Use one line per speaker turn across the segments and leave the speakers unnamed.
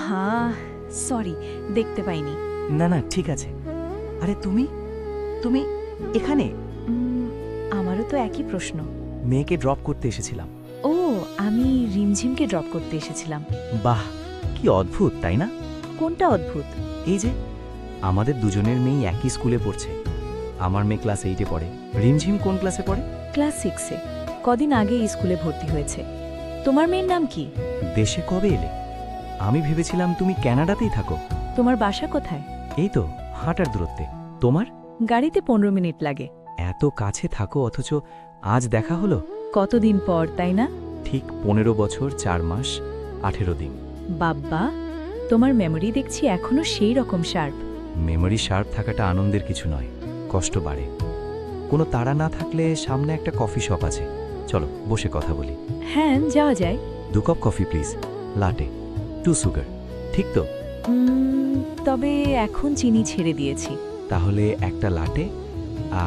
হ্যাঁ, সরি, দেখতে পাইনি।
না না ঠিক আছে। আরে তুমি তুমি এখানে?
আমারও তো একই প্রশ্ন।
মেয়েকে ড্রপ করতে এসেছিলাম।
ও, আমি রিমঝিমকে ড্রপ করতে এসেছিলাম।
বাহ, কি অদ্ভুত তাই না?
কোনটা অদ্ভুত?
এই যে আমাদের দুজনের মেয়ে একই স্কুলে পড়ছে। আমার মেয়ে ক্লাস 8-এ পড়ে। রিমঝিম কোন ক্লাসে পড়ে?
ক্লাস 6-এ। কদিন আগে এই স্কুলে ভর্তি হয়েছে। তোমার মেয়ের নাম কি?
দেশে কবে এলে? আমি ভেবেছিলাম তুমি কানাডাতেই থাকো।
তোমার বাসা কোথায়?
এই তো হাঁটার দূরত্বে। তোমার?
গাড়িতে 15 মিনিট লাগে।
এত কাছে থাকো অথচ আজ দেখা হলো।
কতদিন পর, তাই না?
ঠিক 15 বছর 4 মাস 18 দিন।
বাব্বা, তোমার মেমোরি দেখছি এখনো সেই রকম শার্প।
মেমোরি শার্প থাকাটা আনন্দের কিছু নয়, কষ্ট বাড়ে। কোনো তাড়া না থাকলে সামনে একটা কফি শপ আছে, চলো বসে কথা বলি।
হ্যাঁ, যাওয়া যায়।
2 কাপ কফি প্লিজ, লাটে, 2 সুগার। ঠিক তো?
তবে এখন চিনি ছেড়ে দিয়েছি।
তাহলে একটা লাটে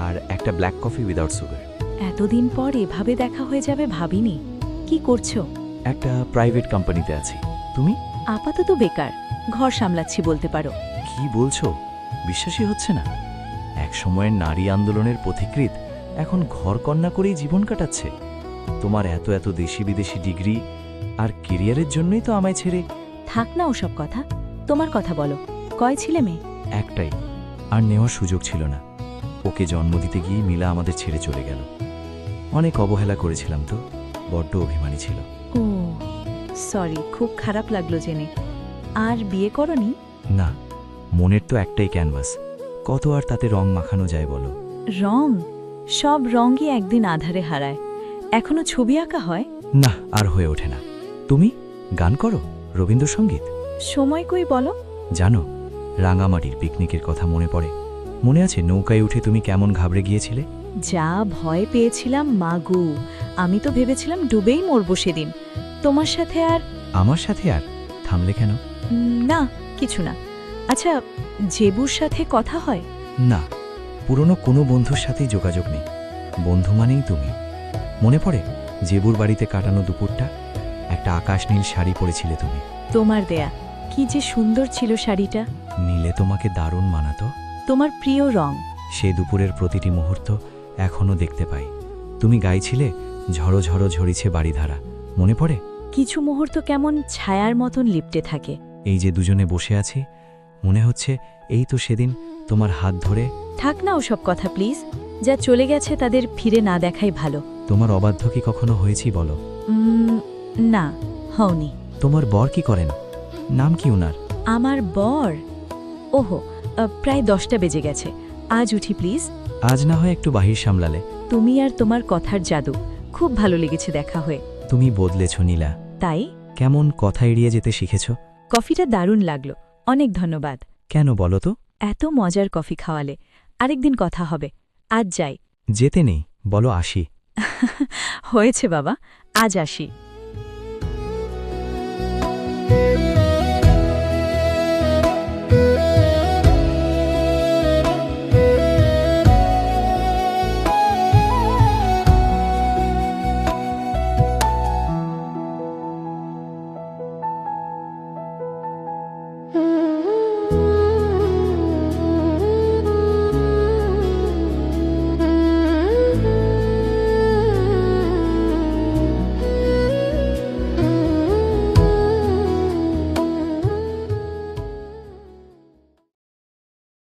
আর একটা ব্ল্যাক কফি উইদাউট সুগার।
এতদিন পর এভাবে দেখা হয়ে যাবে ভাবিনি। কি করছো?
একটা প্রাইভেট কোম্পানিতে আছি। তুমি?
আপাতত বেকার, ঘর সামলাচ্ছি বলতে পারো।
কি বলছো? বিশ্বাসই হচ্ছে না। এক সময়ের নারী আন্দোলনের পথিকৃৎ এখন ঘরকন্যা করেই জীবন কাটাচ্ছে। তোমার এত এত দেশি বিদেশি ডিগ্রি আর কেরিয়ারের জন্যই তো আমায় ছেড়ে।
থাক না ওসব কথা, তোমার কথা বলো। কয় ছেলে মেয়ে?
একটাই, আর নেওয়ার সুযোগ ছিল না। ওকে জন্ম দিতে গিয়ে মিলা আমাদের ছেড়ে চলে গেল। অনেক অবহেলা করেছিলাম তো, বড্ড অভিমানী ছিল।
ও সরি, খুব খারাপ লাগলো জেনে। আর বিয়ে করনি?
না, মনের তো একটাই ক্যানভাস, কত আর তাতে রং মাখানো যায় বলো।
রং? সব রঙই একদিন আধারে হারায়। এখনো ছবি আঁকা হয়?
না, আর হয়ে ওঠে না। তুমি গান করো, রবীন্দ্রসঙ্গীত?
সময় কই বলো।
জানো, রাঙামাটির পিকনিকের কথা মনে পড়ে। মনে আছে নৌকায় উঠে তুমি কেমন ঘাবড়ে গিয়েছিলে?
যা ভয় পেয়েছিলাম মাগু, আমি তো ভেবেছিলাম ডুবেই মরবো সেদিন। তোমার সাথে আর
আমার সাথে আর থামলে কেন?
না, কিছু না। আচ্ছা, জেবুর সাথে কথা হয়?
না, পুরনো কোনো বন্ধুর সাথেই যোগাযোগ নেই। বন্ধু মানেই তুমি। মনে পড়ে জেবুর বাড়িতে কাটানো দুপুরটা? একটা আকাশ নীল শাড়ি পরেছিলে তুমি।
তোমার দেয়া, কি যে সুন্দর ছিল শাড়িটা।
নীলে তোমাকে দারুণ মানাতো।
তোমার প্রিয় রং।
সে দুপুরের প্রতিটি মুহূর্ত এখনো দেখতে পাই। তুমি গাইছিলে ঝড়ো ঝড়ো ঝরিছে বাড়িধারা, মনে পড়ে?
কিছু মুহূর্ত কেমন ছায়ার মতন লিপটে থাকে।
এই যে দুজনে বসে আছি, মনে হচ্ছে এই তো সেদিন তোমার হাত ধরে।
থাক না ওসব কথা প্লিজ, যা চলে গেছে তাদের ফিরে না দেখাই ভালো।
তোমার অবাধ্য কি কখনো হয়েছি বলো?
না, হওনি।
তোমার বর কি করেন? নাম কি উনার?
আমার বর? ওহো, প্রায় 10টা বেজে গেছে। আজ উঠি প্লিজ।
আজ না হয় একটু বাহির সামলালে।
তুমি আর তোমার কথার জাদু, খুব ভালো লেগেছে দেখা হয়ে।
তুমি বদলেছ নীলা।
তাই?
কেমন কথা এড়িয়ে যেতে শিখেছ?
কফিটা দারুণ লাগলো, অনেক ধন্যবাদ।
কেন বলো তো?
এত মজার কফি খাওয়ালে। আরেকদিন কথা হবে, আজ যাই।
যেতে নেই, বলো আসি।
হয়েছে বাবা, আজ আসি।